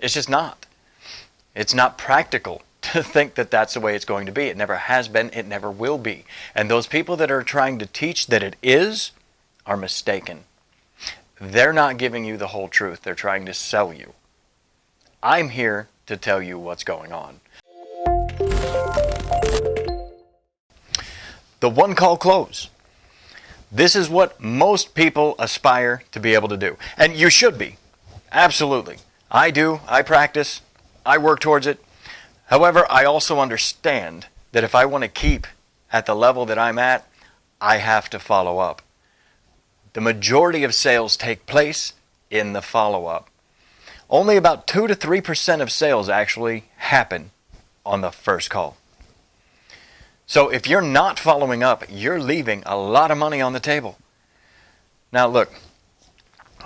It's just not. It's not practical to think that that's the way it's going to be. It never has been. It never will be. And those people that are trying to teach that it is are mistaken. They're not giving you the whole truth. They're trying to sell you. I'm here to tell you what's going on. The one-call close. This is what most people aspire to be able to do. And you should be. Absolutely. I do. I practice. I work towards it. However, I also understand that if I want to keep at the level that I'm at, I have to follow up. The majority of sales take place in the follow-up. Only about 2 to 3% of sales actually happen on the first call. So if you're not following up, you're leaving a lot of money on the table. Now look,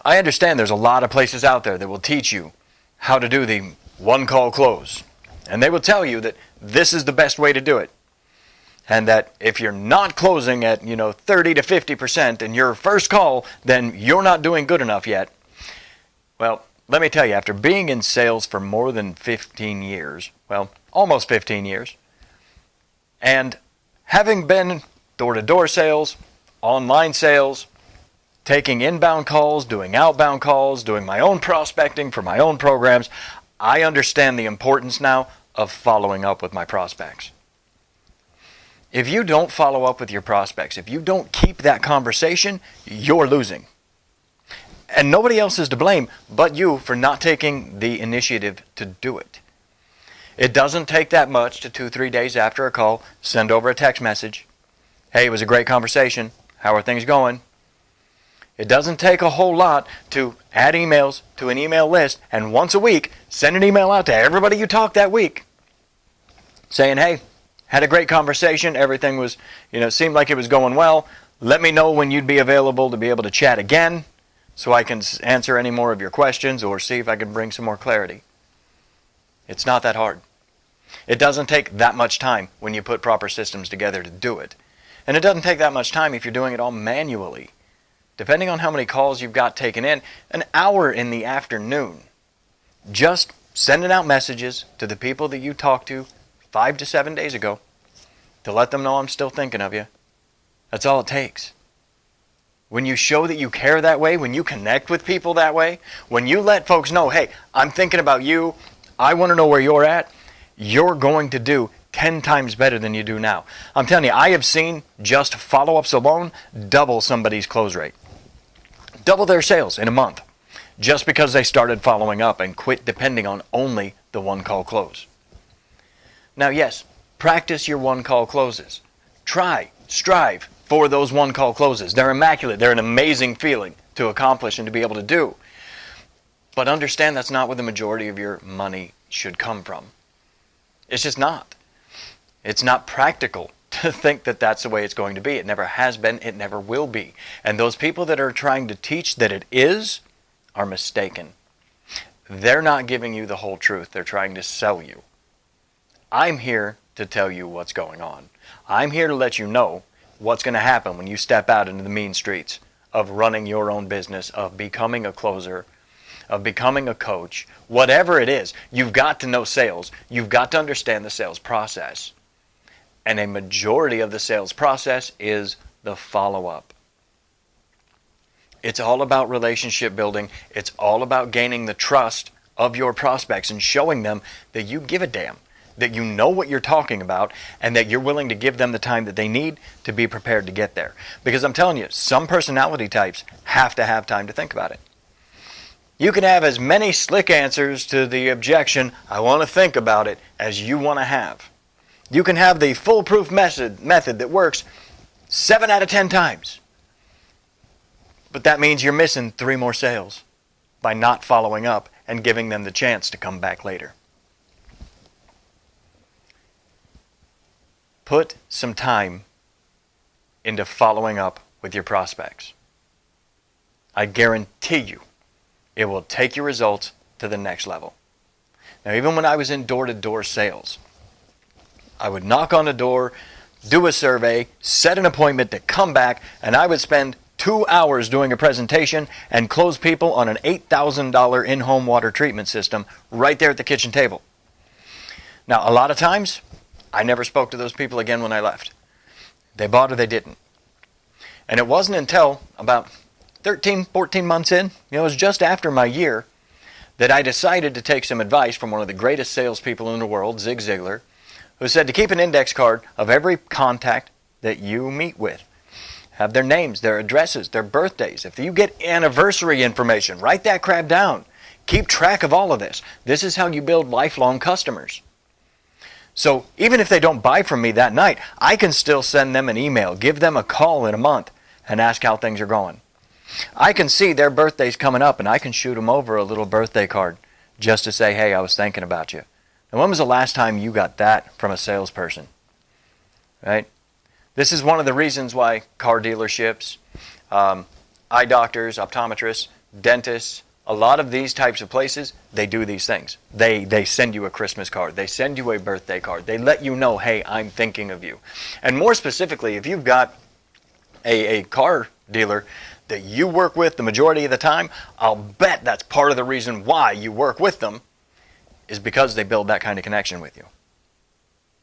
I understand there's a lot of places out there that will teach you how to do the one-call close. And they will tell you that this is the best way to do it. And that if you're not closing at 30 to 50% in your first call, then you're not doing good enough yet. Well, let me tell you, after being in sales for more than 15 years, well, almost 15 years, and having been door-to-door sales, online sales, taking inbound calls, doing outbound calls, doing my own prospecting for my own programs, I understand the importance now of following up with my prospects. If you don't follow up with your prospects, if you don't keep that conversation, you're losing. And nobody else is to blame but you for not taking the initiative to do it. It doesn't take that much to 2-3 days after a call, send over a text message. Hey, it was a great conversation. How are things going? It doesn't take a whole lot to add emails to an email list and once a week send an email out to everybody you talked that week saying, hey, had a great conversation. Everything was, seemed like it was going well. Let me know when you'd be available to be able to chat again so I can answer any more of your questions or see if I can bring some more clarity. It's not that hard. It doesn't take that much time when you put proper systems together to do it. And it doesn't take that much time if you're doing it all manually. Depending on how many calls you've got taken in, an hour in the afternoon, just sending out messages to the people that you talked to 5 to 7 days ago to let them know I'm still thinking of you. That's all it takes. When you show that you care that way, when you connect with people that way, when you let folks know, hey, I'm thinking about you, I want to know where you're at, you're going to do 10 times better than you do now. I'm telling you, I have seen just follow-ups alone double somebody's close rate. Double their sales in a month just because they started following up and quit depending on only the one-call close. Now, yes, practice your one-call closes. Strive for those one-call closes. They're immaculate. They're an amazing feeling to accomplish and to be able to do. But understand that's not where the majority of your money should come from. It's just not. It's not practical to think that that's the way it's going to be. It never has been. It never will be. And those people that are trying to teach that it is are mistaken. They're not giving you the whole truth. They're trying to sell you. I'm here to tell you what's going on. I'm here to let you know what's going to happen when you step out into the mean streets of running your own business, of becoming a closer, of becoming a coach, whatever it is. You've got to know sales. You've got to understand the sales process. And a majority of the sales process is the follow-up. It's all about relationship building. It's all about gaining the trust of your prospects and showing them that you give a damn, that you know what you're talking about, and that you're willing to give them the time that they need to be prepared to get there. Because I'm telling you, some personality types have to have time to think about it. You can have as many slick answers to the objection, I want to think about it, as you want to have. You can have the foolproof method that works 7 out of 10 times. But that means you're missing 3 more sales by not following up and giving them the chance to come back later. Put some time into following up with your prospects. I guarantee you it will take your results to the next level. Now, even when I was in door-to-door sales, I would knock on the door, do a survey, set an appointment to come back, and I would spend 2 hours doing a presentation and close people on an $8,000 in-home water treatment system right there at the kitchen table. Now, a lot of times, I never spoke to those people again when I left. They bought or they didn't. And it wasn't until about 13, 14 months in, it was just after my year, that I decided to take some advice from one of the greatest salespeople in the world, Zig Ziglar, who said to keep an index card of every contact that you meet with. Have their names, their addresses, their birthdays. If you get anniversary information, write that crap down. Keep track of all of this. This is how you build lifelong customers. So even if they don't buy from me that night, I can still send them an email, give them a call in a month, and ask how things are going. I can see their birthday's coming up, and I can shoot them over a little birthday card just to say, hey, I was thinking about you. And when was the last time you got that from a salesperson? Right? This is one of the reasons why car dealerships, eye doctors, optometrists, dentists, a lot of these types of places, they do these things. They send you a Christmas card. They send you a birthday card. They let you know, hey, I'm thinking of you. And more specifically, if you've got a car dealer that you work with the majority of the time, I'll bet that's part of the reason why you work with them is because they build that kind of connection with you.